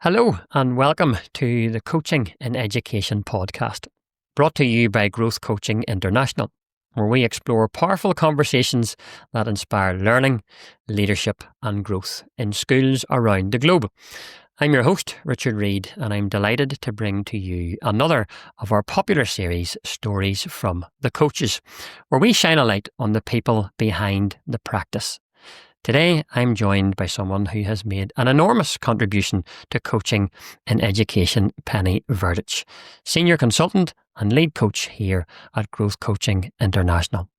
Hello and welcome to the Coaching in Education podcast, brought to you by Growth Coaching International, where we explore powerful conversations that inspire learning, leadership and growth in schools around the globe. I'm your host, Reid, and I'm delighted to bring to you another of our popular series, Stories from the Coaches, where we shine a light on the people behind the practice. Today, I'm joined by someone who has made an enormous contribution to coaching in education, Penny Verdich, Senior Consultant and Lead Coach here at Growth Coaching International.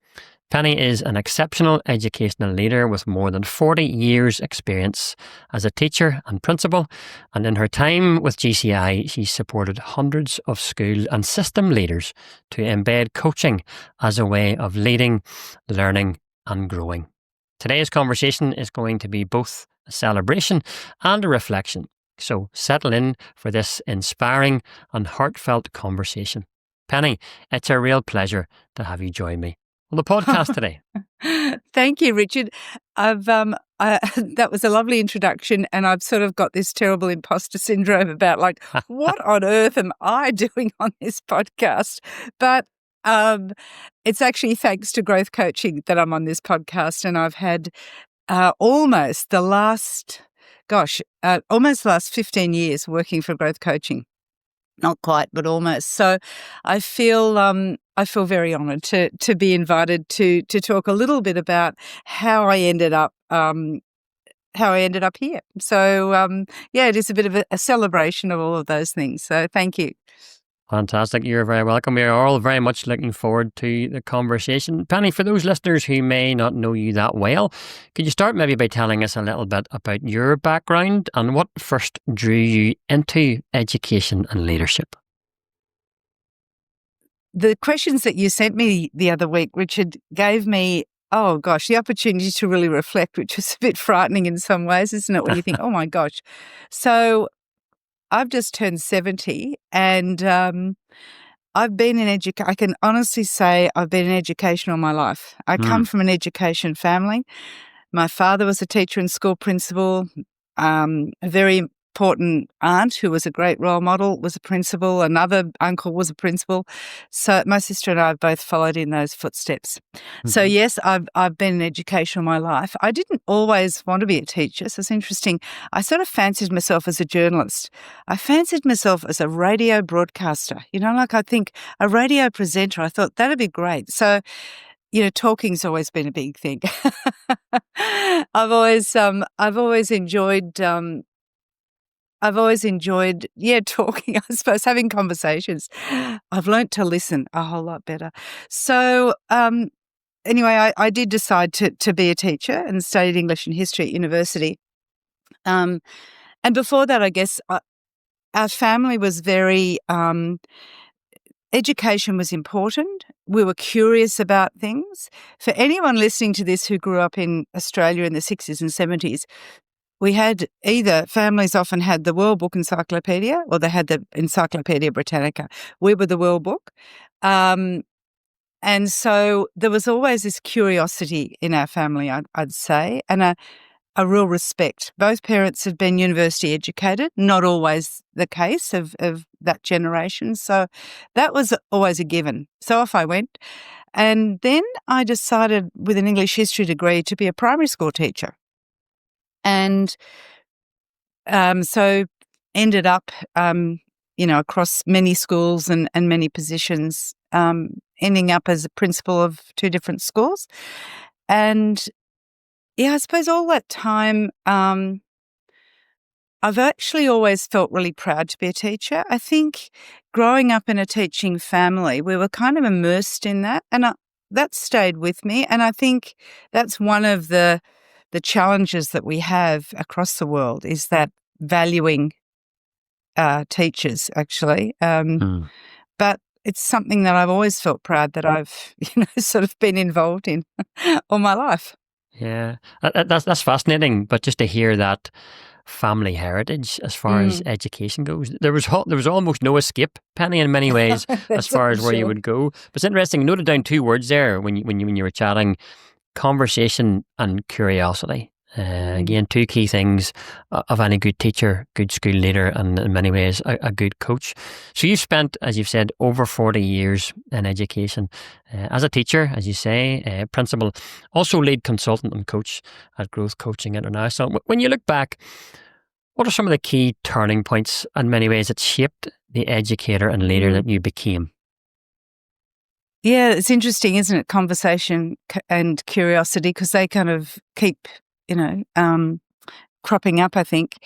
Penny is an exceptional educational leader with more than 40 years' experience as a teacher and principal, and in her time with GCI, she supported hundreds of school and system leaders to embed coaching as a way of leading, learning and growing. Today's conversation is going to be both a celebration and a reflection, so settle in for this inspiring and heartfelt conversation. Penny, it's a real pleasure to have you join me on the podcast today. Thank you, Richard. That was a lovely introduction, and I've sort of got this terrible imposter syndrome about what on earth am I doing on this podcast? But it's actually thanks to Growth Coaching that I'm on this podcast, and I've had almost the last 15 years working for Growth Coaching. Not quite, but almost. So I feel very honoured to be invited to talk a little bit about how I ended up here. So it is a bit of a celebration of all of those things. So thank you. Fantastic. You're very welcome. We are all very much looking forward to the conversation. Penny, for those listeners who may not know you that well, could you start maybe by telling us a little bit about your background and what first drew you into education and leadership? The questions that you sent me the other week, Richard, gave me, the opportunity to really reflect, which was a bit frightening in some ways, isn't it? When you think, oh my gosh. So I've just turned 70 and I've been in I can honestly say I've been in education all my life. I come from an education family. My father was a teacher and school principal, a very important aunt who was a great role model was a principal. Another uncle was a principal. So my sister and I have both followed in those footsteps. Mm-hmm. So yes, I've been in education all my life. I didn't always want to be a teacher. So it's interesting. I sort of fancied myself as a journalist. I fancied myself as a radio broadcaster. I think a radio presenter. I thought that'd be great. So talking's always been a big thing. I've always enjoyed talking, I suppose, having conversations. I've learnt to listen a whole lot better. So anyway, I did decide to be a teacher and studied English and history at university. And before that, I guess, our family was very, education was important. We were curious about things. For anyone listening to this who grew up in Australia in the 60s and 70s, we had families often had the World Book Encyclopedia or they had the Encyclopedia Britannica. We were the World Book. And so there was always this curiosity in our family, I'd say, and a real respect. Both parents had been university educated, not always the case of that generation. So that was always a given. So off I went. And then I decided with an English history degree to be a primary school teacher. And so ended up, across many schools and many positions, ending up as a principal of 2 different schools. And I suppose all that time, I've actually always felt really proud to be a teacher. I think growing up in a teaching family, we were kind of immersed in that, and that stayed with me. And I think that's one of the challenges that we have across the world is that valuing teachers, actually. But it's something that I've always felt proud that I've, sort of been involved in all my life. Yeah, that's fascinating. But just to hear that family heritage as far as education goes, there was almost no escape, Penny, in many ways, as far as where you would go. But it's interesting. You noted down 2 words there when you were chatting: conversation and curiosity. Again, two key things of any good teacher, good school leader, and in many ways a good coach. So you've spent, as you've said, over 40 years in education as a teacher, as you say, principal, also lead consultant and coach at Growth Coaching International. When you look back, what are some of the key turning points in many ways that shaped the educator and leader that you became? Yeah, it's interesting, isn't it? Conversation and curiosity, because they kind of keep, cropping up, I think.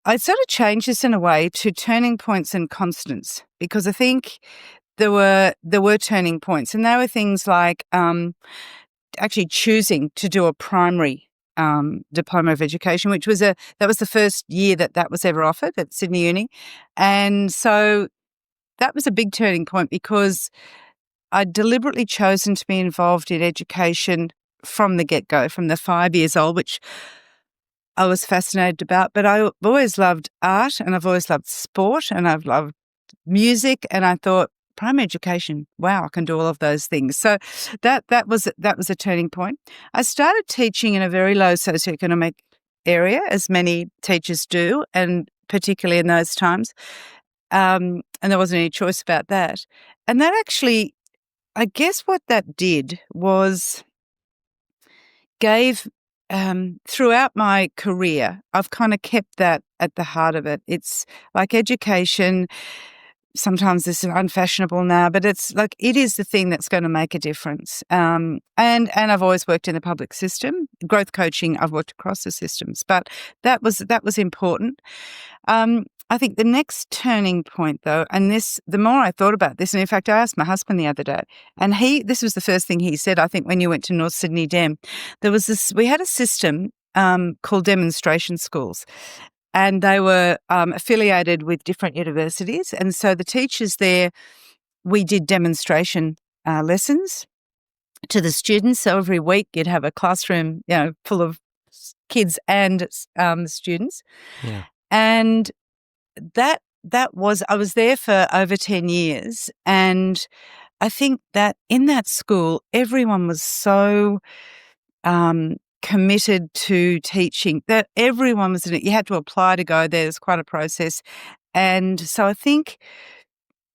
I sort of changed this in a way to turning points and constants, because I think there were turning points, and they were things like actually choosing to do a primary diploma of education, which was that was the first year that was ever offered at Sydney Uni, and so that was a big turning point because I'd deliberately chosen to be involved in education from the get-go, from the 5 years old, which I was fascinated about. But I've always loved art, and I've always loved sport, and I've loved music, and I thought, primary education, wow, I can do all of those things. So that was a turning point. I started teaching in a very low socioeconomic area, as many teachers do, and particularly in those times. And there wasn't any choice about that. And that actually, I guess what that did was gave, throughout my career, I've kind of kept that at the heart of it. It's like education. Sometimes this is unfashionable now, but it's like it is the thing that's going to make a difference. And I've always worked in the public system. Growth coaching, I've worked across the systems, but that was important. I think the next turning point, though, and the more I thought about this, and in fact, I asked my husband the other day, and this was the first thing he said. I think when you went to North Sydney Dem, we had a system called demonstration schools. And they were affiliated with different universities. And so the teachers there, we did demonstration lessons to the students. So every week you'd have a classroom, full of kids and students. Yeah. And I was there for over 10 years. And I think that in that school, everyone was so committed to teaching, that everyone was in it. You had to apply to go there. It was quite a process. And so I think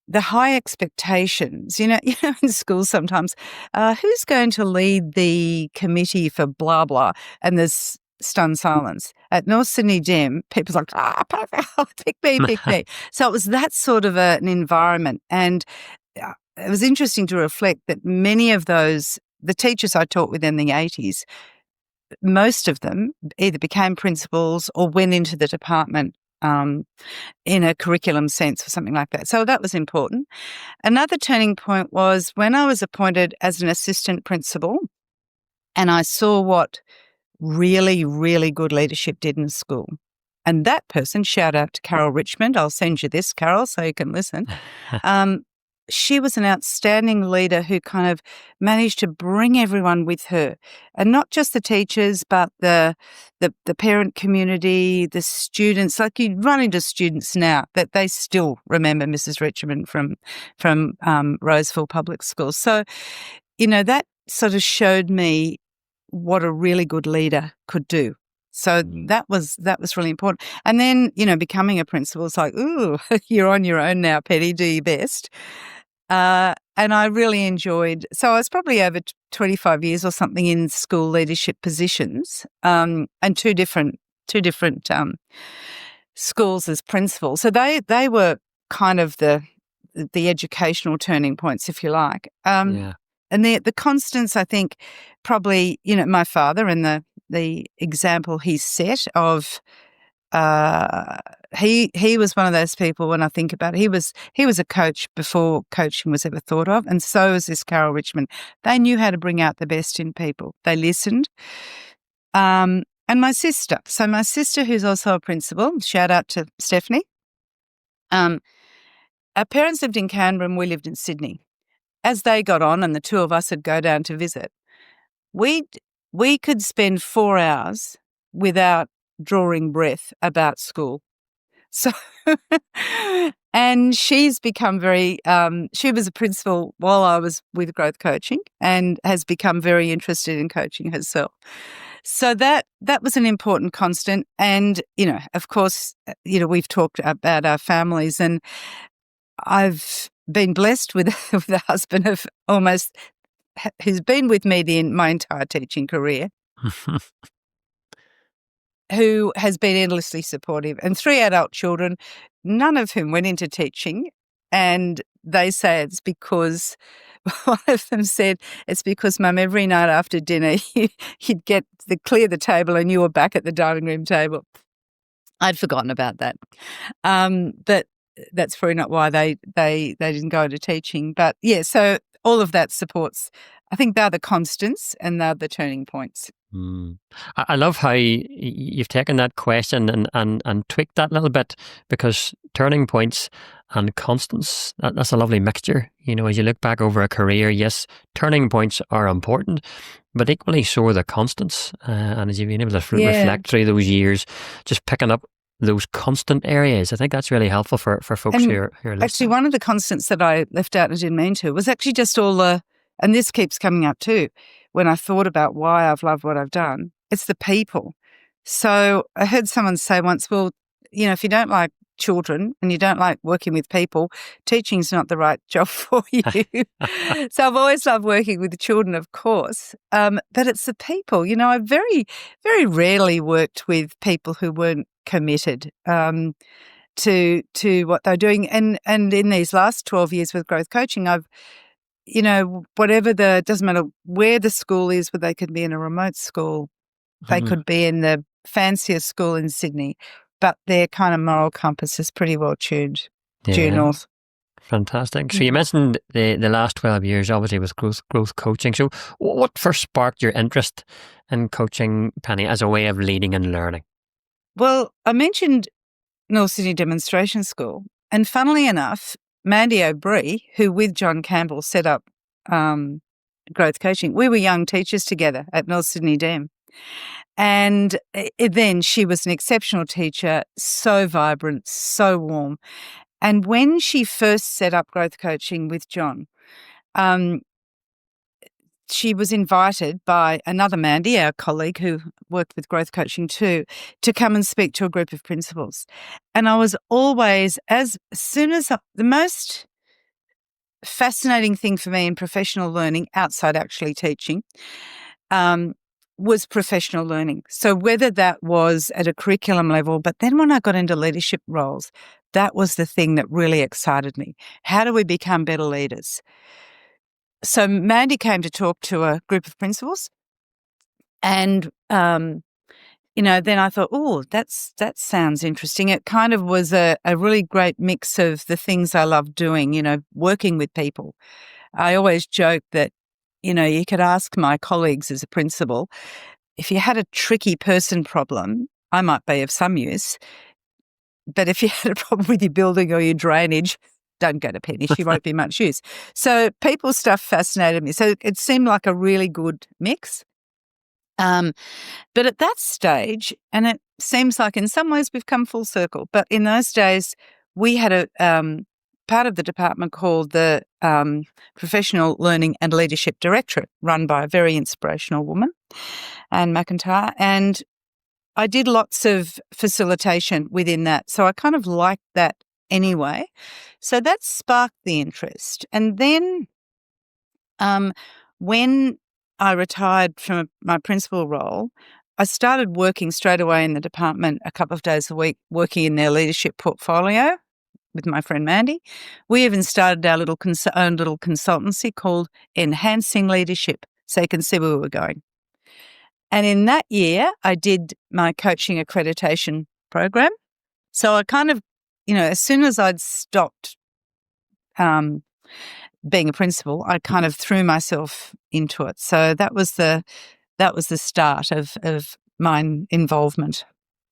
the high expectations, in school sometimes, who's going to lead the committee for blah, blah? And there's stunned silence. At North Sydney Dem, people's like, pick me. So it was that sort of an environment. And it was interesting to reflect that many of the teachers I taught with in the 80s, most of them either became principals or went into the department in a curriculum sense or something like that. So that was important. Another turning point was when I was appointed as an assistant principal, and I saw what really, really good leadership did in a school. And that person, shout out to Carol Richmond, I'll send you this, Carol, so you can listen. She was an outstanding leader who kind of managed to bring everyone with her, and not just the teachers, but the parent community, the students. Like you run into students now that they still remember Mrs. Richmond from Roseville Public School. So, that sort of showed me what a really good leader could do. So that was really important. And then, becoming a principal is like, ooh, you're on your own now, Penny, do your best. And I really enjoyed, so I was probably over 25 years or something in school leadership positions, and two different schools as principal. So they were kind of the educational turning points, if you like. Yeah. And the constants, I think, probably, my father and the example he set of, he was one of those people, when I think about it, he was a coach before coaching was ever thought of, and so was this Carol Richmond. They knew how to bring out the best in people. They listened. And my sister, who's also a principal, shout out to Stephanie. Our parents lived in Canberra and we lived in Sydney. As they got on and the two of us would go down to visit, we could spend 4 hours without drawing breath about school. So, and she's become very, she was a principal while I was with Growth Coaching and has become very interested in coaching herself. So that was an important constant. And, of course, we've talked about our families, and I've been blessed with, with a husband of who's been with me my entire teaching career, who has been endlessly supportive, and 3 adult children, none of whom went into teaching. And they say it's because one of them said, it's because, Mum, every night after dinner, you'd clear the table and you were back at the dining room table. I'd forgotten about that. But that's probably not why they didn't go into teaching. But yeah, so all of that supports. I think they're the constants and they're the turning points. I love how you've taken that question and tweaked that a little bit, because turning points and constants, that's a lovely mixture. As you look back over a career, yes, turning points are important, but equally so are the constants. And as you've been able to reflect through those years, just picking up those constant areas, I think that's really helpful for folks who are listening. Actually, one of the constants that I left out and didn't mean to was actually just all the, and this keeps coming up too, when I thought about why I've loved what I've done, it's the people. So I heard someone say once, well, if you don't like children and you don't like working with people, teaching's not the right job for you. So I've always loved working with the children, of course, but it's the people. I very, very rarely worked with people who weren't committed to what they're doing. And in these last 12 years with growth coaching, I've, doesn't matter where the school is, but they could be in a remote school, they could be in the fanciest school in Sydney, but their kind of moral compass is pretty well tuned due north. Fantastic. So you mentioned the last 12 years, obviously, with growth coaching. So what first sparked your interest in coaching, Penny, as a way of leading and learning? Well, I mentioned North Sydney Demonstration School, and funnily enough, Mandy O'Bree, who with John Campbell set up growth coaching, we were young teachers together at North Sydney Dem. And then she was an exceptional teacher, so vibrant, so warm. And when she first set up growth coaching with John, she was invited by another Mandy, our colleague who worked with growth coaching too, to come and speak to a group of principals. And I was always, the most fascinating thing for me in professional learning, outside actually teaching, was professional learning. So whether that was at a curriculum level, but then when I got into leadership roles, that was the thing that really excited me. How do we become better leaders? So Mandy came to talk to a group of principals, and then I thought, oh, that sounds interesting. It kind of was a really great mix of the things I love doing, working with people. I always joke that, you could ask my colleagues as a principal, if you had a tricky person problem, I might be of some use. But if you had a problem with your building or your drainage, don't go to Penny. She won't be much use. So people stuff fascinated me. So it seemed like a really good mix. But at that stage, and it seems like in some ways we've come full circle, but in those days we had a part of the department called the Professional Learning and Leadership Directorate, run by a very inspirational woman, Anne McIntyre, and I did lots of facilitation within that. So I kind of liked that anyway. So that sparked the interest. And then when I retired from my principal role, I started working straight away in the department a couple of days a week, working in their leadership portfolio with my friend Mandy. We even started our own little consultancy called Enhancing Leadership, so you can see where we were going. And in that year, I did my coaching accreditation program. So I kind of, as soon as I'd stopped being a principal, I kind of threw myself into it. So that was the start of my involvement.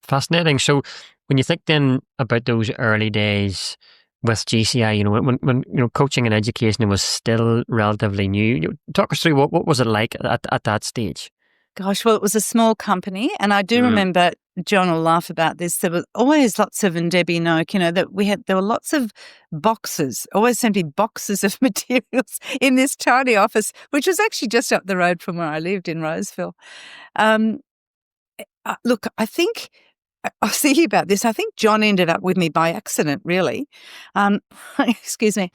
Fascinating. So when you think then about those early days with GCI, when coaching and education was still relatively new, talk us through what was it like at that stage? Gosh, well, it was a small company, and I do remember, John will laugh about this, there was always lots of, and Debbie Noak, that there were lots of boxes, always seemed to be boxes of materials in this tiny office, which was actually just up the road from where I lived in Roseville. Look, I think I was thinking about this. I think John ended up with me by accident, really. Excuse me.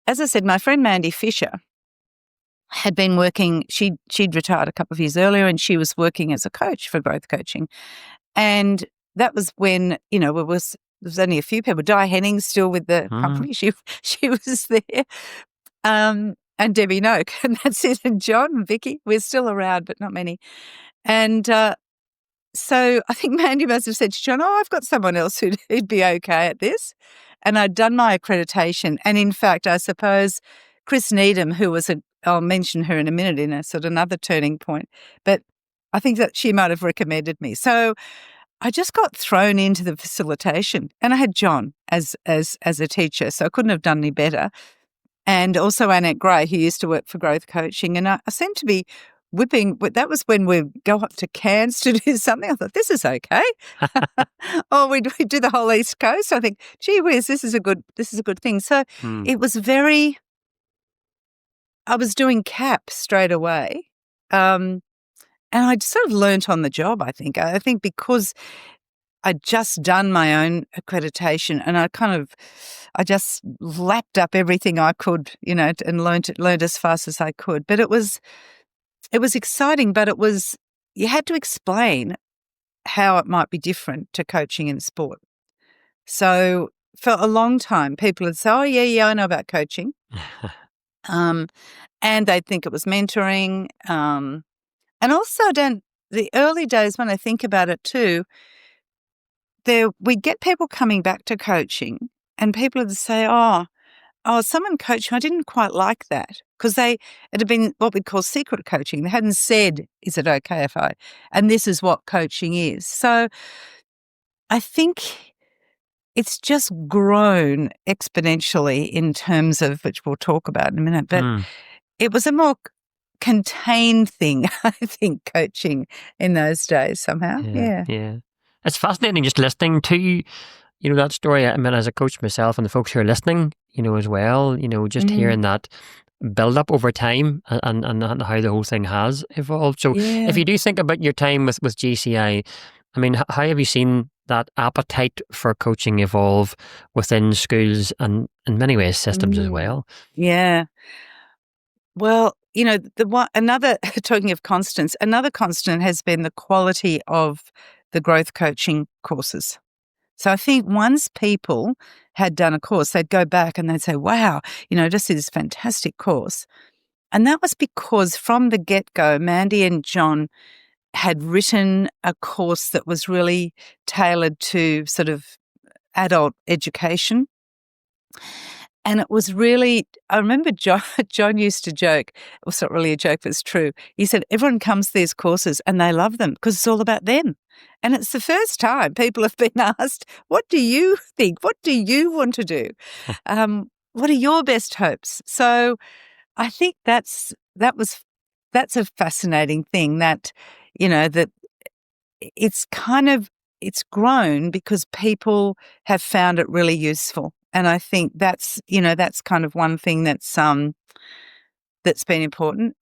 As I said, my friend Mandy Fisher had been working. She'd retired a couple of years earlier, and she was working as a coach for growth coaching. And that was when there was only a few people. Di Henning's still with the company. She was there. And Debbie Noak, and that's it. And John and Vicky, we're still around, but not many. And so I think Mandy must have said to John, I've got someone else who'd be okay at this. And I'd done my accreditation. And in fact, I suppose Chris Needham, who was I'll mention her in a minute in a sort of another turning point, but I think that she might have recommended me. So I just got thrown into the facilitation, and I had John as a teacher, so I couldn't have done any better. And also Annette Gray, who used to work for growth coaching. And I seemed to be whipping. That was when we'd go up to Cairns to do something. I thought, this is okay. Or we'd do the whole East Coast. I think, gee whiz, this is a good thing. So it was I was doing CAP straight away. And I sort of learnt on the job, I think. I think because I'd just done my own accreditation, and I just lapped up everything I could, and learned as fast as I could. But it was exciting, but you had to explain how it might be different to coaching in sport. So for a long time, people would say, yeah, I know about coaching. And they'd think it was mentoring. And also the early days, when I think about it too, we'd get people coming back to coaching, and people would say, someone coached me. I didn't quite like that, because it had been what we'd call secret coaching. They hadn't said, is it okay if and this is what coaching is. So I think it's just grown exponentially in terms of, which we'll talk about in a minute, but it was a more contained thing, I think, coaching in those days somehow. Yeah. It's fascinating just listening to, that story. I mean, as a coach myself, and the folks who are listening, as well, just hearing that build up over time and how the whole thing has evolved. So if you do think about your time with GCI, I mean, how have you seen that appetite for coaching evolve within schools and in many ways systems as well? Yeah. Well, talking of constants, another constant has been the quality of the growth coaching courses. So I think once people had done a course, they'd go back and they'd say, wow, this is a fantastic course. And that was because from the get-go, Mandy and John had written a course that was really tailored to sort of adult education. And it was really, I remember John used to joke, it was not really a joke, but it's true. He said, everyone comes to these courses and they love them because it's all about them. And it's the first time people have been asked, what do you think? What do you want to do? What are your best hopes? So I think that's a fascinating thing that, that it's grown because people have found it really useful. And I think that's kind of one thing that's been important.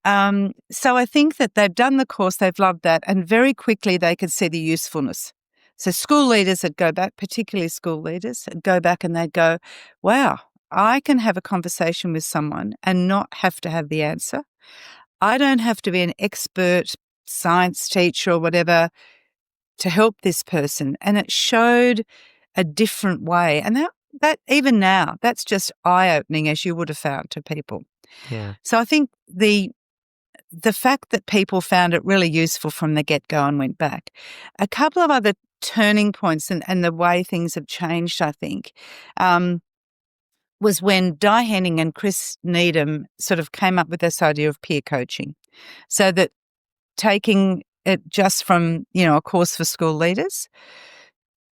So I think that they've done the course, they've loved that, and very quickly they could see the usefulness. So school leaders that go back, particularly school leaders, that go back and they'd go, wow, I can have a conversation with someone and not have to have the answer. I don't have to be an expert science teacher or whatever to help this person. And it showed a different way. And that even now, that's just eye-opening, as you would have found to people. Yeah. So I think the fact that people found it really useful from the get-go and went back. A couple of other turning points and the way things have changed, I think, was when Di Henning and Chris Needham sort of came up with this idea of peer coaching. So that taking it just from, a course for school leaders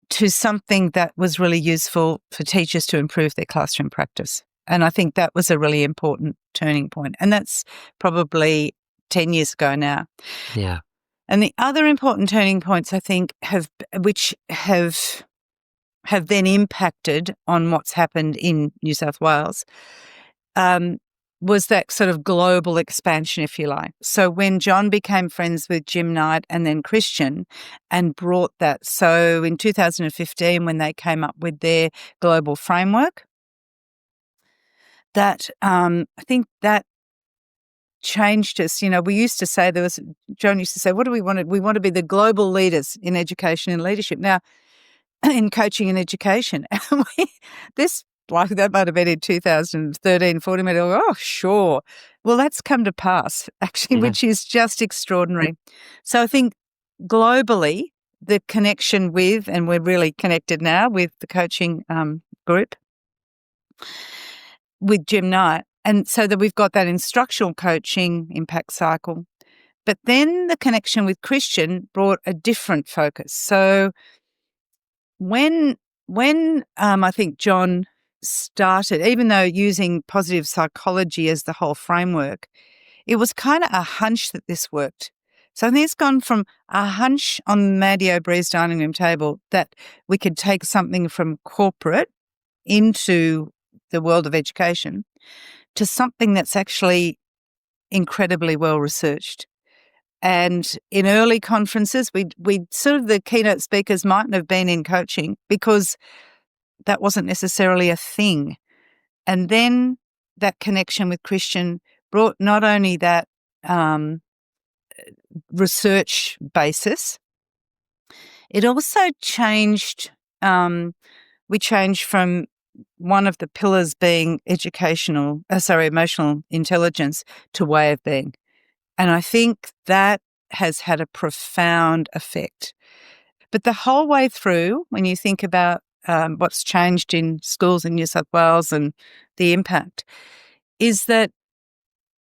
to something that was really useful for teachers to improve their classroom practice. And I think that was a really important turning point. And that's probably 10 years ago now. Yeah. And the other important turning points, I think, have then impacted on what's happened in New South Wales, was that sort of global expansion, if you like. So when John became friends with Jim Knight and then Christian and brought that, so in 2015 when they came up with their global framework, that I think that changed us. You know, we used to say John used to say, what do we want? We want to be the global leaders in education and leadership. Now, in coaching and education. That might have been in 2013, 14, oh, sure. Well, that's come to pass, actually, which is just extraordinary. So I think globally, the connection with, and we're really connected now with the coaching group, with Jim Knight, and so that we've got that instructional coaching impact cycle. But then the connection with Christian brought a different focus. So when I think John started, even though using positive psychology as the whole framework, it was kind of a hunch that this worked. So I think it's gone from a hunch on Mandy O'Bree's dining room table that we could take something from corporate into the world of education to something that's actually incredibly well researched. And in early conferences, we sort of the keynote speakers mightn't have been in coaching because that wasn't necessarily a thing. And then that connection with Christian brought not only that research basis, it also changed. We changed from one of the pillars being emotional intelligence to way of being. And I think that has had a profound effect. But the whole way through, when you think about what's changed in schools in New South Wales and the impact, is that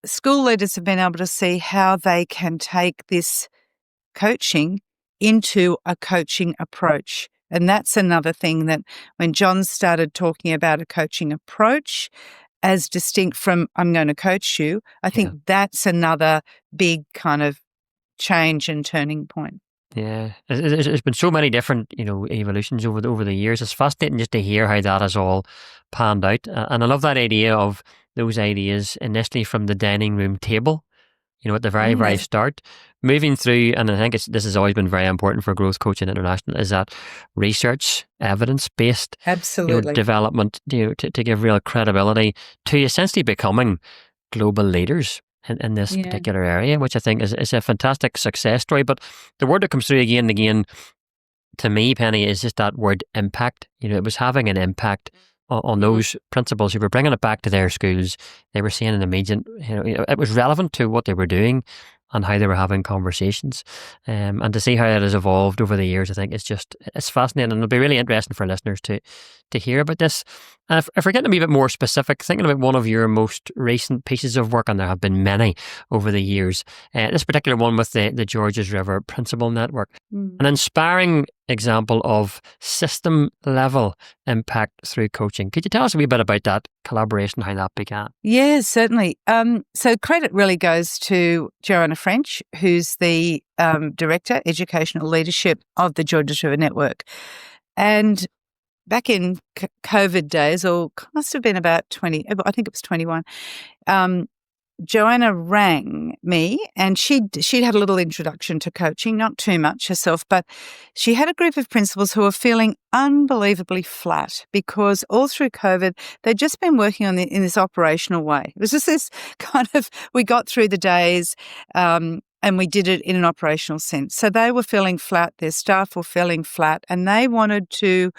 school leaders have been able to see how they can take this coaching into a coaching approach. And that's another thing that when John started talking about a coaching approach, as distinct from I'm going to coach you, I think that's another big kind of change and turning point. Yeah, there's been so many different, evolutions over the years. It's fascinating just to hear how that has all panned out. And I love that idea of those ideas initially from the dining room table, at the very, very start, moving through, and I think this has always been very important for Growth Coaching International, is that research, evidence-based development, to give real credibility to essentially becoming global leaders in this particular area, which I think is a fantastic success story. But the word that comes through again and again to me, Penny, is just that word impact. It was having an impact on those principals who were bringing it back to their schools. They were seeing an immediate, it was relevant to what they were doing and how they were having conversations. And to see how it has evolved over the years, I think it's fascinating, and it'll be really interesting for listeners to hear about this. And if we're getting a wee bit more specific, thinking about one of your most recent pieces of work, and there have been many over the years, this particular one with the Georges River Principal Network, an inspiring example of system level impact through coaching. Could you tell us a wee bit about that collaboration, how that began? Yeah, certainly. So credit really goes to Joanna French, who's the Director, Educational Leadership of the Georges River Network. And back in COVID days, or must have been about 20, I think it was 21, Joanna rang me, and she'd had a little introduction to coaching, not too much herself, but she had a group of principals who were feeling unbelievably flat because all through COVID, they'd just been working on in this operational way. It was just this kind of, we got through the days, and we did it in an operational sense. So they were feeling flat, their staff were feeling flat, and they wanted to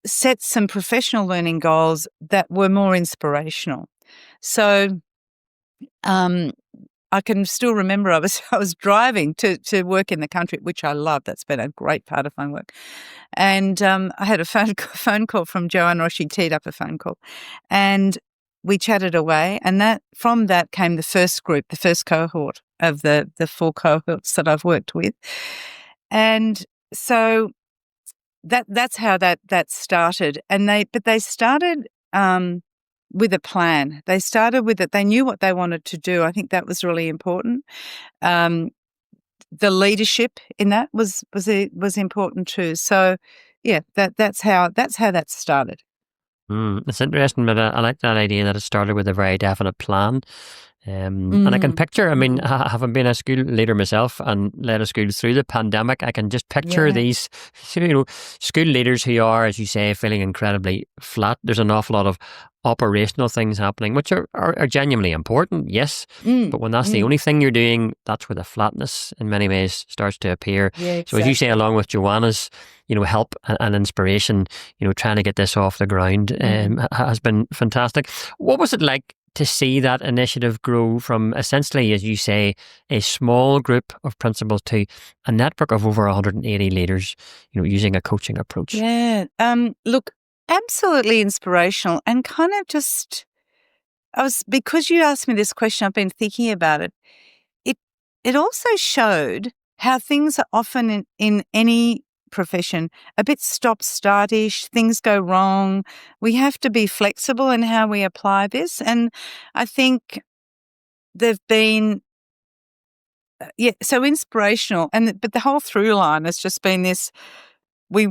set some professional learning goals that were more inspirational. So I can still remember I was driving to work in the country, which I love. That's been a great part of my work. And I had a phone call from Joanna, or she teed up a phone call, and we chatted away. And from that came the first group, the first cohort of the 4 cohorts that I've worked with. And so that's how that started. And they started with a plan. They started with it. They knew what they wanted to do. I think that was really important. The leadership in that was important too. So yeah, that's how that started. It's interesting, but I like that idea that it started with a very definite plan. And I can picture, having been a school leader myself and led a school through the pandemic, I can just picture Yeah. these, school leaders who are, as you say, feeling incredibly flat. There's an awful lot of operational things happening, which are genuinely important, yes. But when that's the only thing you're doing, that's where the flatness in many ways starts to appear. Yeah, So as you say, exactly. along with Joanna's, help and inspiration, trying to get this off the ground has been fantastic. What was it like to see that initiative grow from essentially, as you say, a small group of principals to a network of over 180 leaders, using a coaching approach? Yeah. Look, absolutely inspirational and kind of just, because you asked me this question, I've been thinking about it. It also showed how things are often in any profession a bit stop-startish, things go wrong. We have to be flexible in how we apply this. And I think they've been, so inspirational. But the whole through line has just been this. What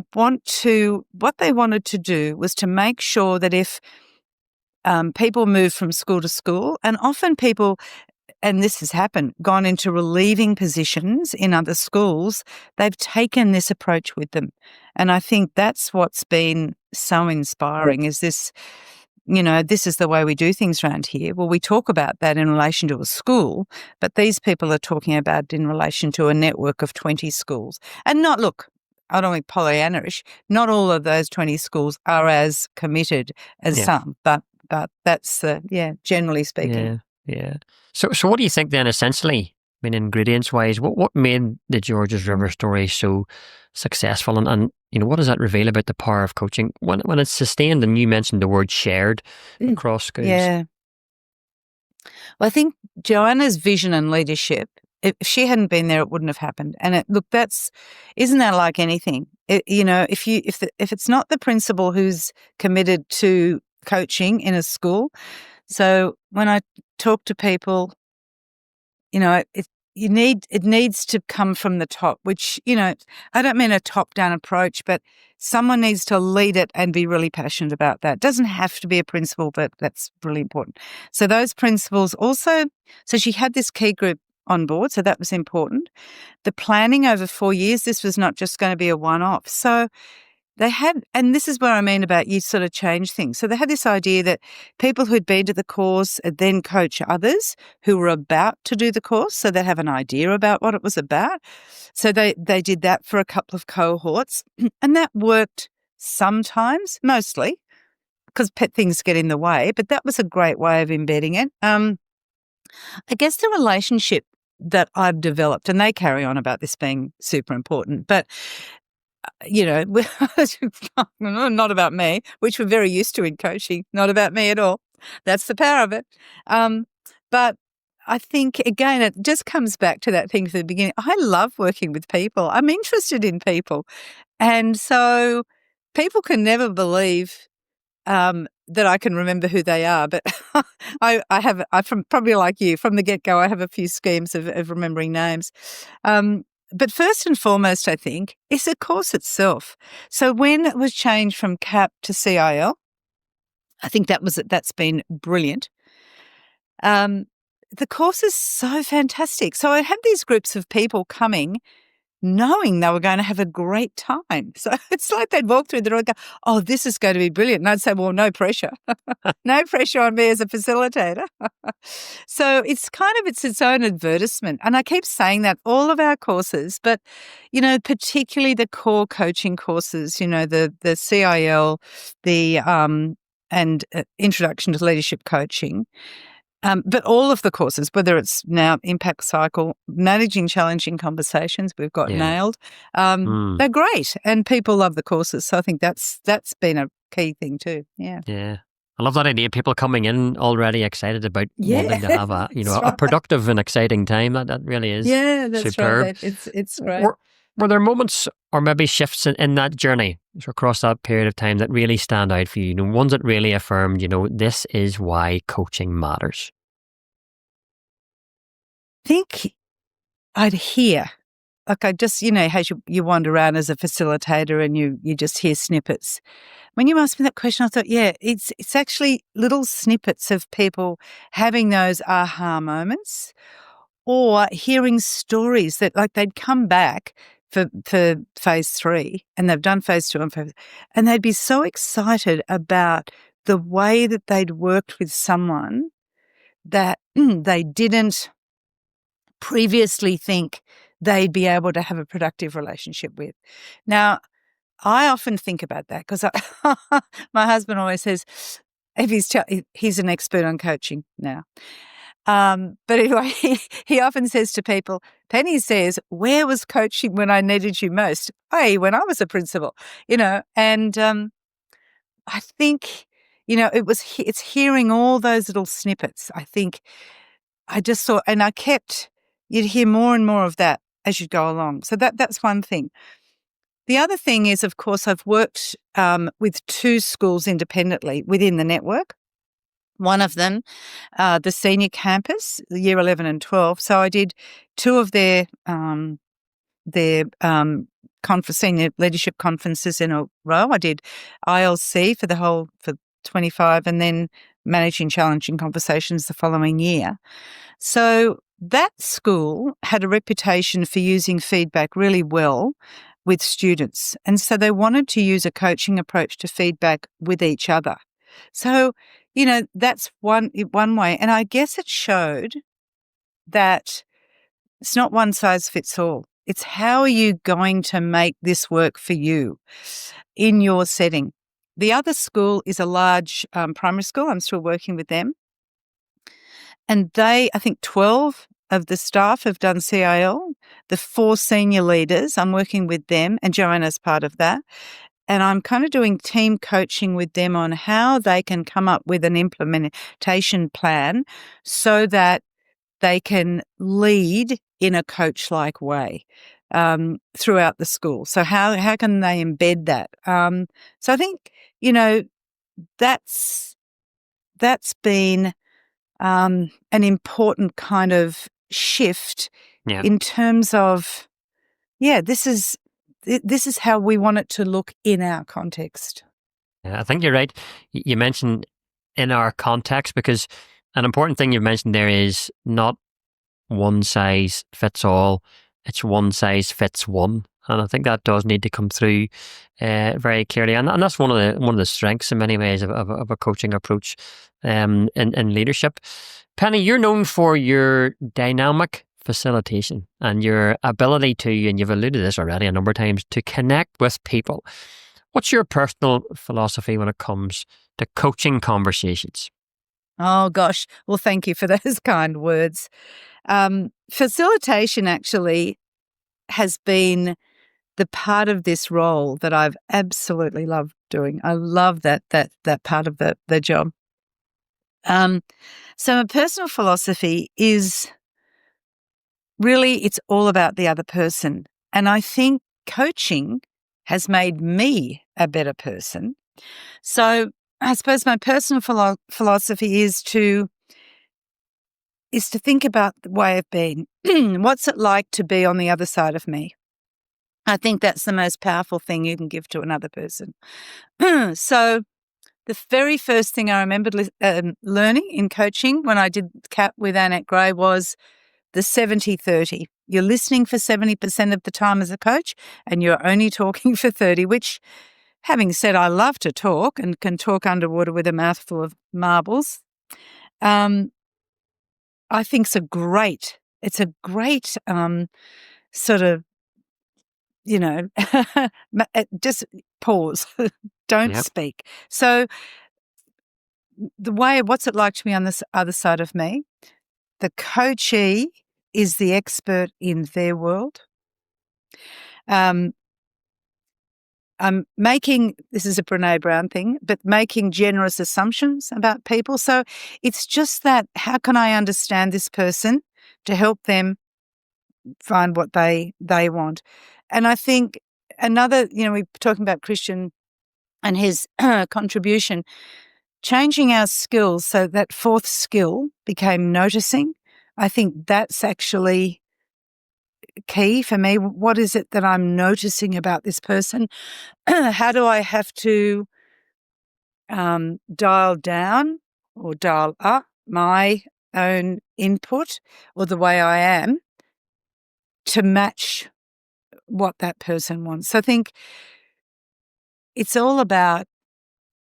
they wanted to do was to make sure that if people move from school to school, and often people, and this has happened, gone into relieving positions in other schools, they've taken this approach with them. And I think that's what's been so inspiring is this, this is the way we do things around here. Well, we talk about that in relation to a school, but these people are talking about it in relation to a network of 20 schools. And look, I don't want to be Pollyanna-ish, not all of those 20 schools are as committed as Yeah. some, but that's, generally speaking. Yeah. So what do you think then, essentially, ingredients wise, what made the Georges River story so successful? And what does that reveal about the power of coaching when it's sustained? And you mentioned the word shared across schools. Yeah. Well, I think Joanna's vision and leadership, if she hadn't been there, it wouldn't have happened. And isn't that like anything? If it's not the principal who's committed to coaching in a school. So when I talk to people, it needs to come from the top, which, I don't mean a top-down approach, but someone needs to lead it and be really passionate about that. It doesn't have to be a principal, but that's really important. So those principals also, so she had this key group on board, so that was important. The planning over 4 years, this was not just going to be a one-off. So they had, and this is what I mean about you sort of change things. So they had this idea that people who'd been to the course would then coach others who were about to do the course, so they'd have an idea about what it was about. So they did that for a couple of cohorts, and that worked sometimes, mostly, because pet things get in the way, but that was a great way of embedding it. I guess the relationship that I've developed, and they carry on about this being super important, but not about me, which we're very used to in coaching, not about me at all. That's the power of it. But I think, again, it just comes back to that thing from the beginning. I love working with people. I'm interested in people. And so people can never believe that I can remember who they are. But probably like you, from the get-go, I have a few schemes of remembering names. But first and foremost, I think, is the course itself. So when it was changed from CAP to CIL, I think that's been brilliant. The course is so fantastic. So I had these groups of people coming knowing they were going to have a great time. So it's like they'd walk through the door and go, oh, this is going to be brilliant. And I'd say, well, no pressure. No pressure on me as a facilitator. So it's its own advertisement. And I keep saying that all of our courses, but, particularly the core coaching courses, the CIL, the and Introduction to Leadership Coaching, but all of the courses, whether it's now Impact Cycle, Managing Challenging Conversations, we've got nailed. They're great, and people love the courses. So I think that's been a key thing too. Yeah. Yeah. I love that idea. People coming in already excited about wanting to have a right. a productive and exciting time. That really is superb. Right. It's great. Were there moments or maybe shifts in that journey across that period of time that really stand out for you? Ones that really affirmed, this is why coaching matters? I think I'd hear I just, as you wander around as a facilitator and you just hear snippets. When you asked me that question, I thought, yeah, it's actually little snippets of people having those aha moments or hearing stories that like they'd come back for phase 3 and they've done phase 2 and they'd be so excited about the way that they'd worked with someone that they didn't previously think they'd be able to have a productive relationship with. Now, I often think about that because my husband always says, if he's an expert on coaching now. But anyway, he often says to people, Penny says, where was coaching when I needed you most? Hey, when I was a principal, and I think, it's hearing all those little snippets. I think I just saw, and you'd hear more and more of that as you go along. So that's one thing. The other thing is, of course, I've worked with 2 schools independently within the network. One of them, the senior campus, year 11 and 12. So I did 2 of their senior leadership conferences in a row. I did ILC for 25 and then managing challenging conversations the following year. So that school had a reputation for using feedback really well with students. And so they wanted to use a coaching approach to feedback with each other. So, that's one way. And I guess it showed that it's not one size fits all. It's how are you going to make this work for you in your setting? The other school is a large primary school. I'm still working with them. And I think 12 of the staff have done CIL. The 4 senior leaders, I'm working with them, and Joanna's part of that. And I'm kind of doing team coaching with them on how they can come up with an implementation plan so that they can lead in a coach-like way throughout the school. So how can they embed that? So I think, that's been an important kind of shift in terms of, this is how we want it to look in our context. Yeah, I think you're right. You mentioned in our context, because an important thing you've mentioned there is not one size fits all. It's one size fits one. And I think that does need to come through very clearly. And that's one of the strengths in many ways of a coaching approach in leadership. Penny, you're known for your dynamic facilitation and your ability to, and you've alluded to this already a number of times, to connect with people. What's your personal philosophy when it comes to coaching conversations? Oh, gosh. Well, thank you for those kind words. Facilitation actually has been the part of this role that I've absolutely loved doing. I love that part of the job. So my personal philosophy is really, it's all about the other person. And I think coaching has made me a better person. So I suppose my personal philosophy is to think about the way of being. What's it like to be on the other side of me? I think that's the most powerful thing you can give to another person. So the very first thing I remembered learning in coaching when I did CAP with Annette Gray was the 70-30. You're listening for 70% of the time as a coach and you're only talking for 30, which, having said I love to talk and can talk underwater with a mouthful of marbles, I think it's a great sort of, just pause, don't speak. So what's it like to be on this other side of me? The coachee is the expert in their world. I'm making, this is a Brene Brown thing, but making generous assumptions about people. So it's just that, how can I understand this person to help them find what they want? And I think another, we're talking about Christian and his contribution, changing our skills. So that 4th skill became noticing. I think that's actually key for me. What is it that I'm noticing about this person? How do I have to dial down or dial up my own input or the way I am to match what that person wants? So I think it's all about,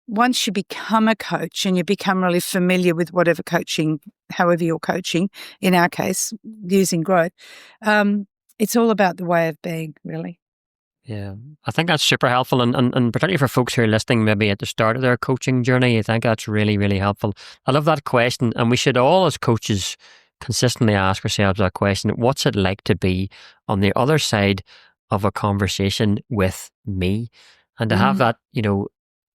once you become a coach and you become really familiar with whatever coaching, however you're coaching, in our case, using growth, it's all about the way of being, really. Yeah, I think that's super helpful, and particularly for folks who are listening maybe at the start of their coaching journey, I think that's really, really helpful. I love that question, and we should all as coaches consistently ask ourselves that question: what's it like to be on the other side of a conversation with me? And to have that,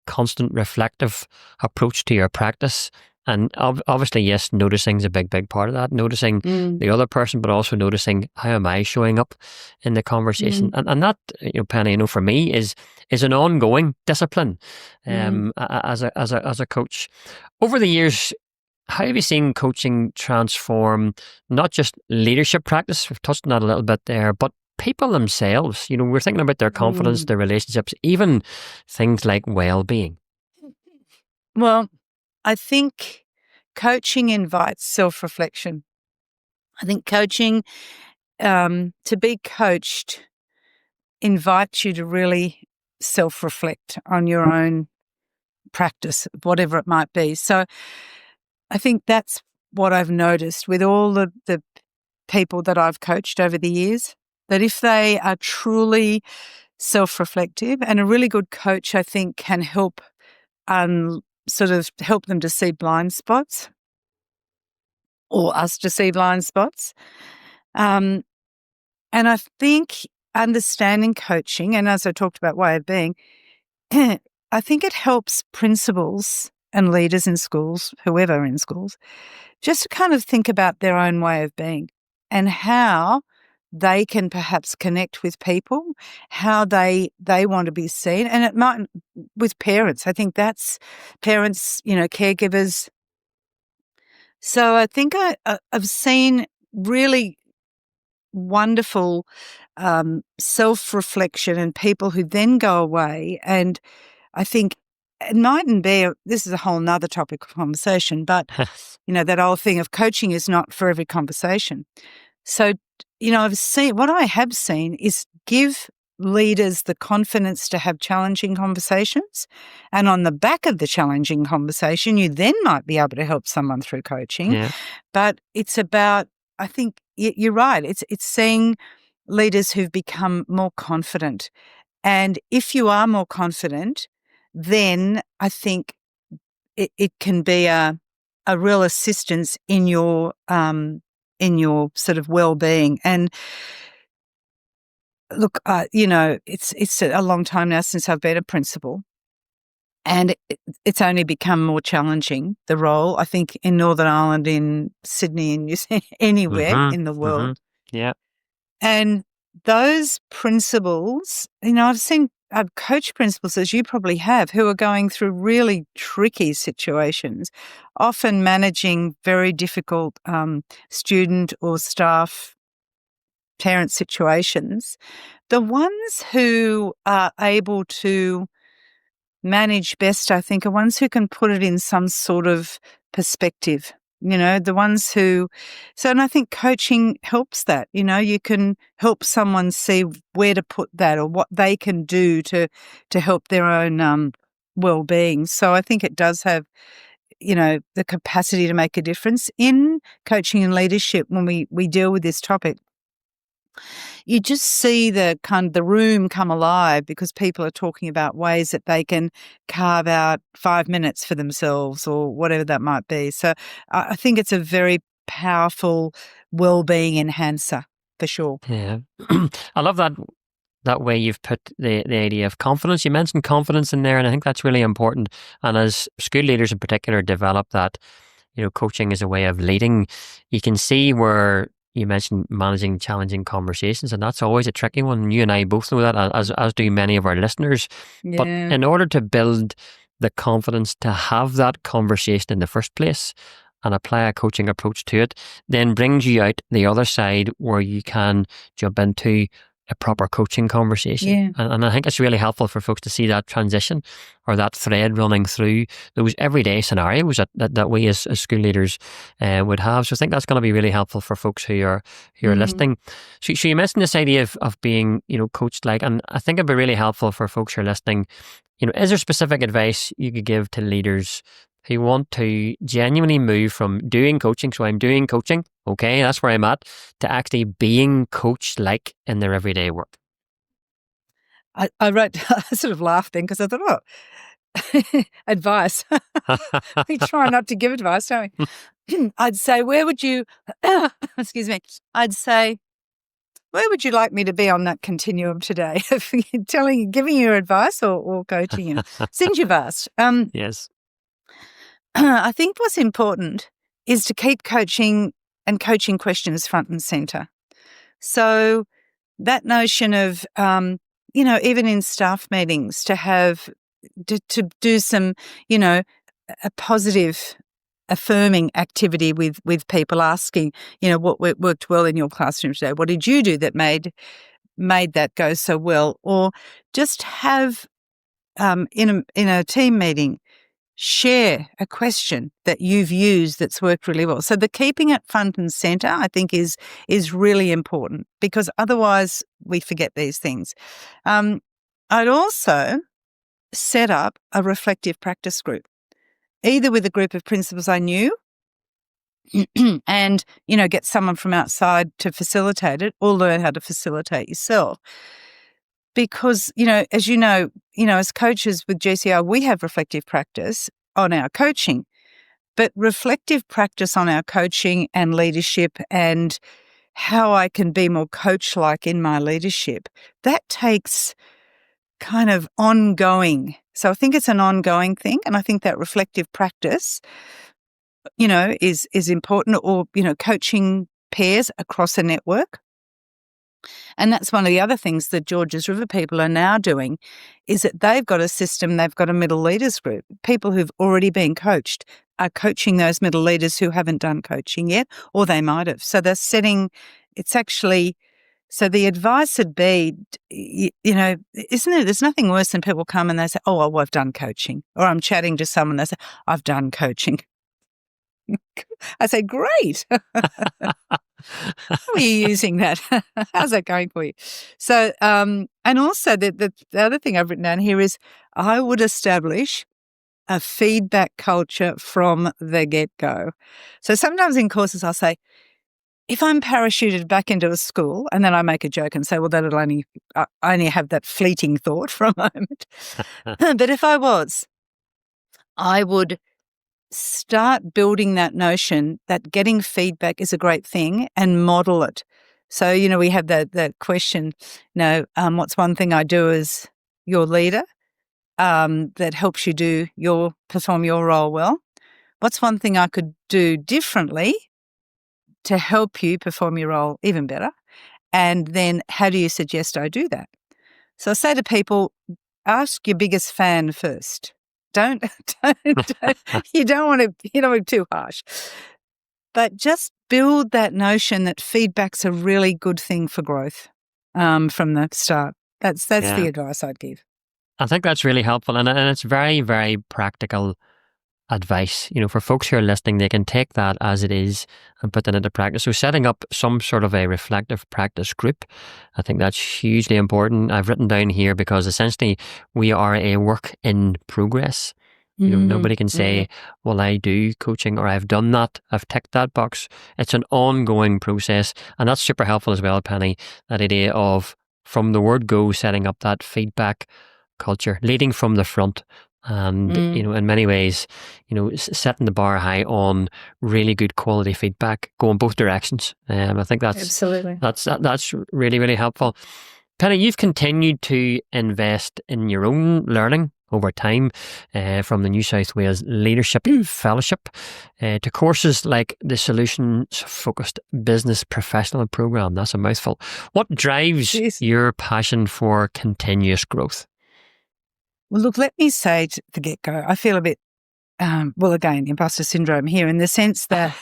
constant reflective approach to your practice. And obviously, yes, noticing is a big, big part of that. Noticing the other person, but also noticing how am I showing up in the conversation. And that, Penny, for me is an ongoing discipline as a coach. Over the years, how have you seen coaching transform not just leadership practice? We've touched on that a little bit there, but people themselves. We're thinking about their confidence, their relationships, even things like well-being. Well, I think coaching invites self-reflection. I think coaching, to be coached, invites you to really self-reflect on your own practice, whatever it might be. So I think that's what I've noticed with all the people that I've coached over the years, that if they are truly self-reflective, and a really good coach, I think, can help sort of help them to see blind spots, or us to see blind spots. And I think understanding coaching, and as I talked about way of being, I think it helps principals and leaders in schools, whoever in schools, just to kind of think about their own way of being and how they can perhaps connect with people, how they want to be seen. And it might, with parents, I think that's parents, caregivers. So I think I've seen really wonderful self-reflection and people who then go away. And I think it mightn't be, this is a whole nother topic of conversation, but, that old thing of coaching is not for every conversation. So, what I have seen is give leaders the confidence to have challenging conversations. And on the back of the challenging conversation, you then might be able to help someone through coaching. Yeah. But it's about, I think you're right. It's seeing leaders who've become more confident. And if you are more confident, then I think it can be a real assistance in your sort of well-being. And look, it's a long time now since I've been a principal, and it's only become more challenging, the role, I think, in Northern Ireland, in Sydney, in New Zealand, anywhere in the world. Yeah. And those principals, I've coached principals, as you probably have, who are going through really tricky situations, often managing very difficult student or staff parent situations. The ones who are able to manage best, I think, are ones who can put it in some sort of perspective. The ones who, and I think coaching helps that. You can help someone see where to put that or what they can do to help their own well-being. So I think it does have, the capacity to make a difference in coaching and leadership when we deal with this topic. You just see the room come alive because people are talking about ways that they can carve out 5 minutes for themselves or whatever that might be. So I think it's a very powerful well-being enhancer for sure. Yeah. I love that way you've put the idea of confidence. You mentioned confidence in there, and I think that's really important. And as school leaders in particular develop that, coaching is a way of leading. You can see where you mentioned managing challenging conversations, and that's always a tricky one. You and I both know that, as do many of our listeners. Yeah. But in order to build the confidence to have that conversation in the first place, and apply a coaching approach to it, then brings you out the other side where you can jump into a proper coaching conversation. Yeah. And I think it's really helpful for folks to see that transition or that thread running through those everyday scenarios that we as school leaders would have. So I think that's going to be really helpful for folks who are listening. So you mentioned this idea of being, coached like, and I think it'd be really helpful for folks who are listening. Is there specific advice you could give to leaders who want to genuinely move from doing coaching, so I'm doing coaching, okay, that's where I'm at, to actually being coached like in their everyday work? I wrote, I sort of laughed then because I thought, advice. We try not to give advice, don't we? I'd say, where would you, excuse me, I'd say, where would you like me to be on that continuum today? Giving you advice or coaching you? Since you've asked. Yes. I think what's important is to keep coaching and coaching questions front and center. So that notion of, even in staff meetings to do some, a positive affirming activity with people asking, what worked well in your classroom today? What did you do that made that go so well? Or just have in a team meeting, share a question that you've used that's worked really well. So the keeping it front and center, I think, is really important because otherwise we forget these things. I'd also set up a reflective practice group, either with a group of principals I knew and, get someone from outside to facilitate it or learn how to facilitate yourself. Because, as coaches with GCR, we have reflective practice on our coaching, but reflective practice on our coaching and leadership and how I can be more coach-like in my leadership, that takes kind of ongoing. So I think it's an ongoing thing. And I think that reflective practice, is important, or, coaching pairs across a network. And that's one of the other things that Georges River people are now doing, is that they've got a system, they've got a middle leaders group. People who've already been coached are coaching those middle leaders who haven't done coaching yet, or they might have. So they're so the advice would be, isn't it, there's nothing worse than people come and they say, oh, well, I've done coaching. Or I'm chatting to someone, they say, I've done coaching. I say, great. How are you using that? How's that going for you? So, and also the other thing I've written down here is I would establish a feedback culture from the get-go. So sometimes in courses I'll say, if I'm parachuted back into a school, and then I make a joke and say, well, I only have that fleeting thought for a moment. But if I was, I would start building that notion that getting feedback is a great thing and model it. So, we have that question, what's one thing I do as your leader that helps you perform your role well? What's one thing I could do differently to help you perform your role even better? And then how do you suggest I do that? So I say to people, ask your biggest fan first. Don't you don't want to be too harsh, but just build that notion that feedback's a really good thing for growth from the start. That's the advice I'd give. I think that's really helpful, and it's very, very practical advice. For folks who are listening, they can take that as it is and put that into practice. So setting up some sort of a reflective practice group, I think that's hugely important. I've written down here because essentially we are a work in progress. Nobody can say, well, I do coaching or I've done that, I've ticked that box. It's an ongoing process, and that's super helpful as well, Penny, that idea of from the word go, setting up that feedback culture, leading from the front. And, in many ways, setting the bar high on really good quality feedback, going both directions. I think that's absolutely, that's really, really helpful. Penny, you've continued to invest in your own learning over time, from the New South Wales Leadership Fellowship to courses like the Solutions-Focused Business Professional Programme. That's a mouthful. What drives your passion for continuous growth? Well, look, let me say to the get-go, I feel a bit well, again, imposter syndrome here in the sense that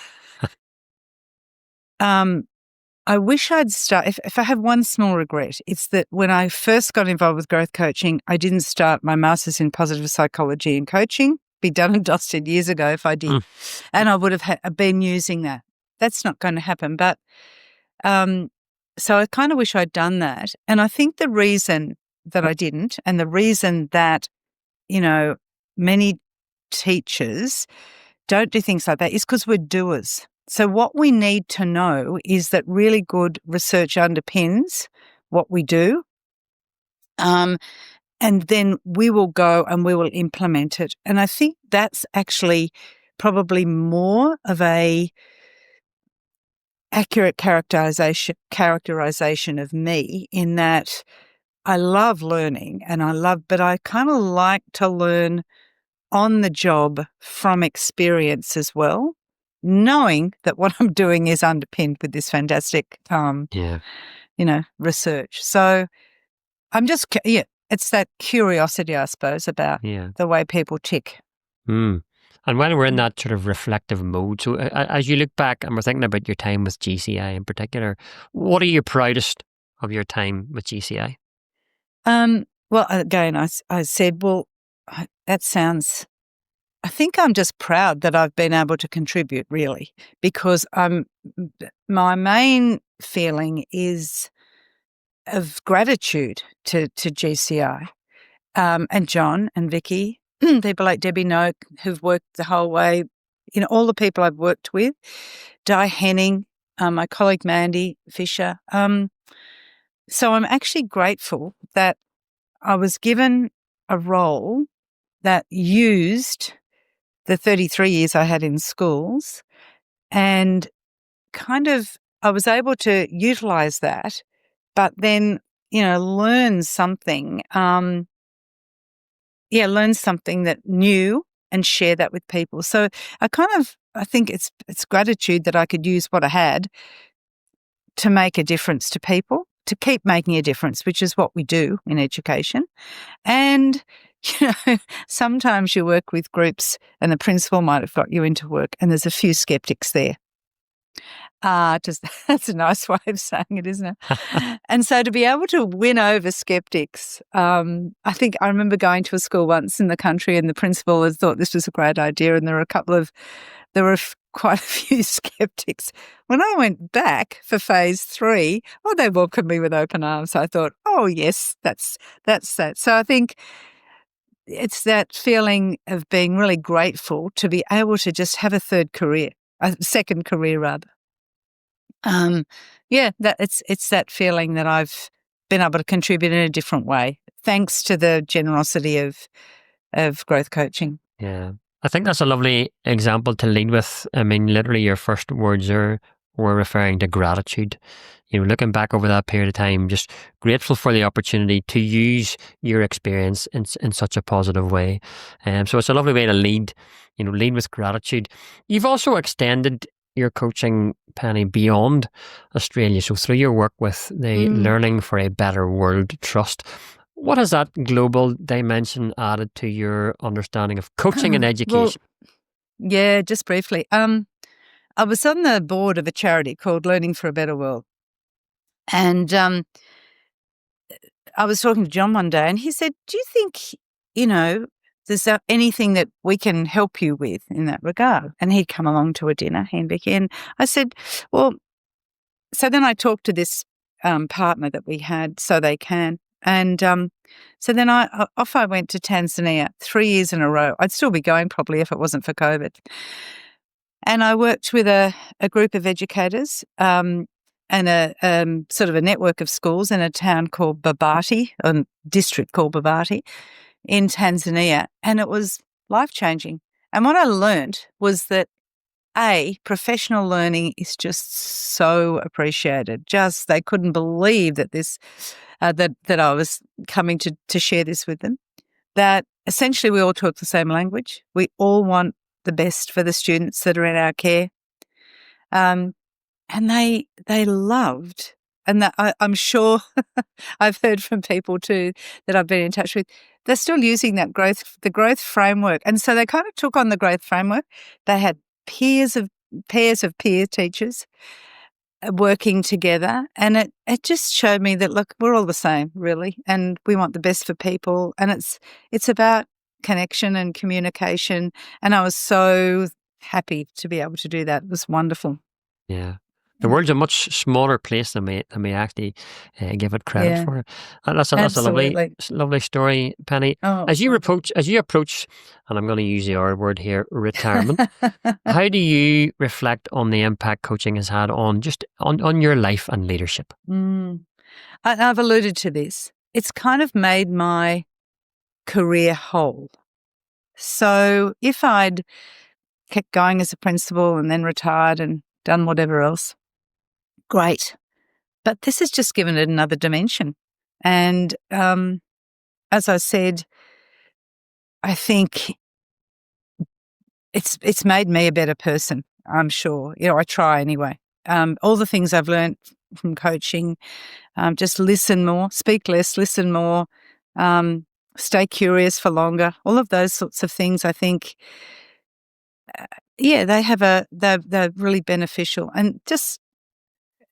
I wish I'd if I have one small regret, it's that when I first got involved with growth coaching, I didn't start my master's in positive psychology and coaching. Be done and dusted years ago if I did. And I would have been using that. That's not going to happen. But so I kind of wish I'd done that. And I think the reason that I didn't, and the reason that, many teachers don't do things like that, is because we're doers. So what we need to know is that really good research underpins what we do. And then we will go and we will implement it. And I think that's actually probably more of a accurate characterization of me, in that I love learning but I kind of like to learn on the job from experience as well, knowing that what I'm doing is underpinned with this fantastic, research. So I'm just, it's that curiosity, I suppose, about the way people tick. And when we're in that sort of reflective mode, so as you look back and we're thinking about your time with GCI in particular, what are you proudest of your time with GCI? Well, again, I said, I think I'm just proud that I've been able to contribute, really, because my main feeling is of gratitude to GCI, and John and Vicky, people like Debbie Noak who've worked the whole way, all the people I've worked with, Di Henning, my colleague Mandy Fisher. So I'm actually grateful that I was given a role that used the 33 years I had in schools, and kind of I was able to utilize that, but then, learn something, learn something that new and share that with people. So I think it's gratitude that I could use what I had to make a difference to people, to keep making a difference, which is what we do in education. And, sometimes you work with groups and the principal might have got you into work and there's a few skeptics there. That's a nice way of saying it, isn't it? And so to be able to win over skeptics, I think I remember going to a school once in the country and the principal had thought this was a great idea, and there were quite a few skeptics. When I went back for phase 3, they welcomed me with open arms. So I thought, oh yes, that's that. So I think it's that feeling of being really grateful to be able to just have a second career rather. It's that feeling that I've been able to contribute in a different way, thanks to the generosity of growth coaching. Yeah, I think that's a lovely example to lead with. I mean, literally your first words were referring to gratitude. Looking back over that period of time, just grateful for the opportunity to use your experience in such a positive way. So it's a lovely way to lead with gratitude. You've also extended your coaching, Penny, beyond Australia. So through your work with the Learning for a Better World Trust, what has that global dimension added to your understanding of coaching and education? Well, just briefly. I was on the board of a charity called Learning for a Better World. And I was talking to John one day and he said, do you think, there's anything that we can help you with in that regard? And he'd come along to a dinner, he and Becky, and I said, well, so then I talked to this partner that we had, So They Can. And so then I went to Tanzania 3 years in a row. I'd still be going probably if it wasn't for COVID. And I worked with a group of educators and a sort of a network of schools in a town called Babati, a district called Babati in Tanzania. And it was life-changing. And what I learned was that, professional learning is just so appreciated. Just they couldn't believe that that I was coming to share this with them. That essentially we all talk the same language. We all want the best for the students that are in our care. And they loved And that I'm sure I've heard from people too that I've been in touch with, they're still using the growth framework. And so they kind of took on the growth framework. They had pairs of peer teachers working together. And it just showed me that, look, we're all the same, really. And we want the best for people. And it's about connection and communication. And I was so happy to be able to do that. It was wonderful. Yeah. The world's a much smaller place than we actually give it credit for. And that's a lovely story, Penny. Oh, as you approach, and I'm going to use the R word here, retirement. How do you reflect on the impact coaching has had on your life and leadership? I've alluded to this. It's kind of made my career whole. So if I'd kept going as a principal and then retired and done whatever else, great. But this has just given it another dimension. And as I said, I think it's made me a better person, I'm sure. I try anyway. All the things I've learned from coaching, just listen more, speak less, listen more, stay curious for longer, all of those sorts of things, I think, they're really beneficial. And just,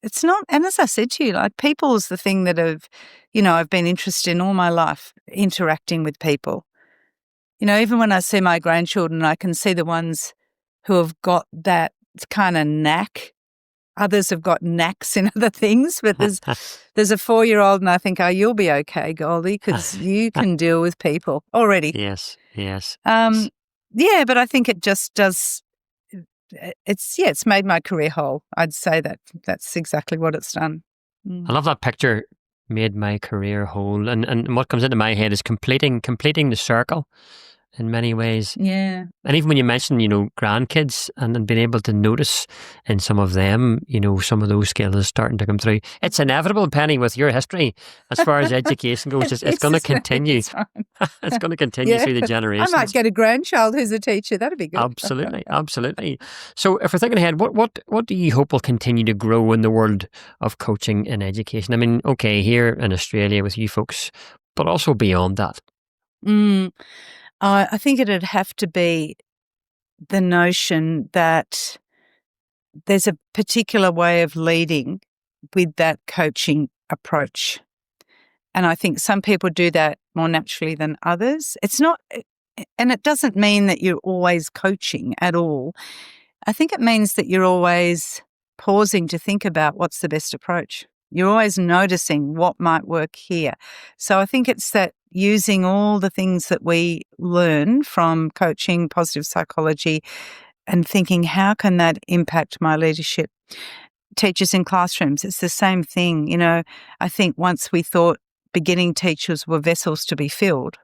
it's not, and as I said to you, like, people is the thing that I've been interested in all my life, interacting with people. Even when I see my grandchildren, I can see the ones who have got that kind of knack. Others have got knacks in other things, but there's a 4-year-old and I think, oh, you'll be okay, Goldie, because you can deal with people already. Yes. Yeah, but I think it just does. It's made my career whole. I'd say that's exactly what it's done. I love that picture, made my career whole. And what comes into my head is completing the circle in many ways. Yeah. And even when you mention, grandkids and being able to notice in some of them, some of those skills starting to come through. It's inevitable, Penny, with your history as far as education goes. It's going to continue. It's going to continue through the generations. I might get a grandchild who's a teacher. That'd be good. Absolutely. So if we're thinking ahead, what do you hope will continue to grow in the world of coaching and education? I mean, okay, here in Australia with you folks, but also beyond that. I think it'd have to be the notion that there's a particular way of leading with that coaching approach. And I think some people do that more naturally than others. It's not, and it doesn't mean that you're always coaching at all. I think it means that you're always pausing to think about what's the best approach. You're always noticing what might work here. So I think it's that using all the things that we learn from coaching, positive psychology, and thinking, how can that impact my leadership? Teachers in classrooms, it's the same thing. I think once we thought beginning teachers were vessels to be filled.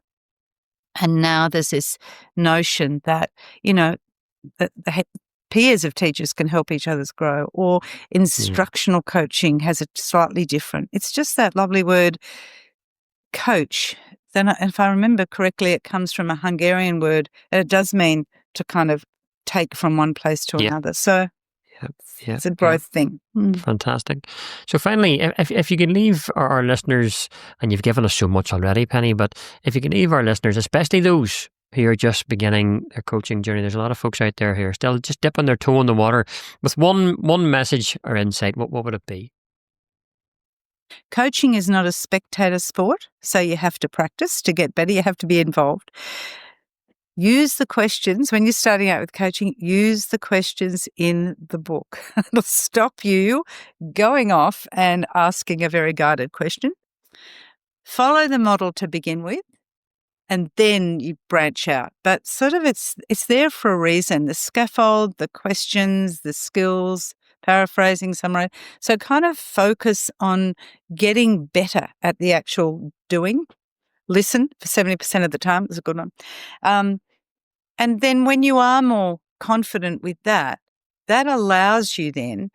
And now there's this notion that, the peers of teachers can help each other's grow, or instructional coaching has a slightly different. It's just that lovely word, coach. Then, if I remember correctly, it comes from a Hungarian word, and it does mean to kind of take from one place to another. So it's a growth thing. Fantastic. So finally, if you could leave our listeners, and you've given us so much already, Penny, but if you could leave our listeners, especially those who are just beginning their coaching journey, there's a lot of folks out there who are still just dipping their toe in the water, with one message or insight, what would it be? Coaching is not a spectator sport, so you have to practice to get better. You have to be involved. Use the questions when you're starting out with coaching. Use the questions in the book. It'll stop you going off and asking a very guided question. Follow the model to begin with, and then you branch out. But sort of it's there for a reason. The scaffold, the questions, the skills, paraphrasing, summary. So kind of focus on getting better at the actual doing. Listen for 70% of the time. It's a good one. And then when you are more confident with that, that allows you then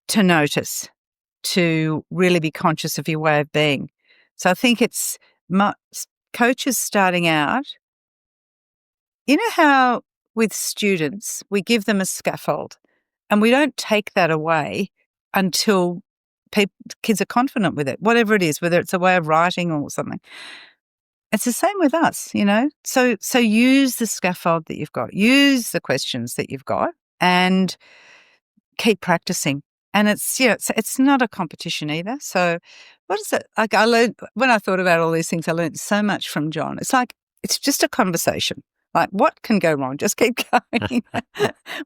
to notice, to really be conscious of your way of being. So I think it's coaches starting out, how with students, we give them a scaffold and we don't take that away until kids are confident with it, whatever it is, whether it's a way of writing or something. It's the same with us, So use the scaffold that you've got, use the questions that you've got, and keep practicing. And it's not a competition either. So what is it? Like I learned, when I thought about all these things, I learned so much from John. It's like, it's just a conversation. Like, what can go wrong? Just keep going.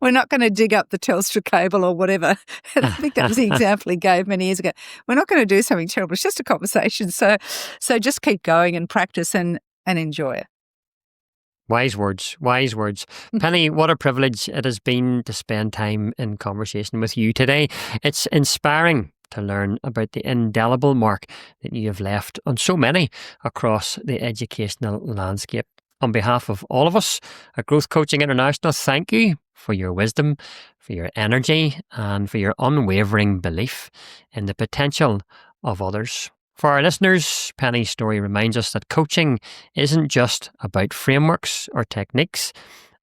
We're not going to dig up the Telstra cable or whatever. I think that was the example he gave many years ago. We're not going to do something terrible. It's just a conversation. So just keep going and practice and enjoy it. Wise words, wise words. Penny, what a privilege it has been to spend time in conversation with you today. It's inspiring to learn about the indelible mark that you have left on so many across the educational landscape. On behalf of all of us at Growth Coaching International, thank you for your wisdom, for your energy, and for your unwavering belief in the potential of others. For our listeners, Penny's story reminds us that coaching isn't just about frameworks or techniques.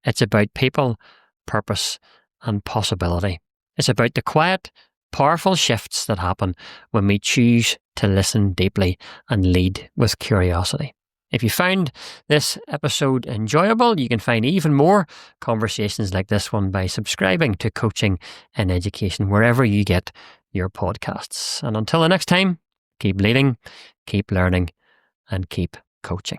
It's about people, purpose, and possibility. It's about the quiet, powerful shifts that happen when we choose to listen deeply and lead with curiosity. If you found this episode enjoyable, you can find even more conversations like this one by subscribing to Coaching and Education wherever you get your podcasts. And until the next time, keep leading, keep learning, and keep coaching.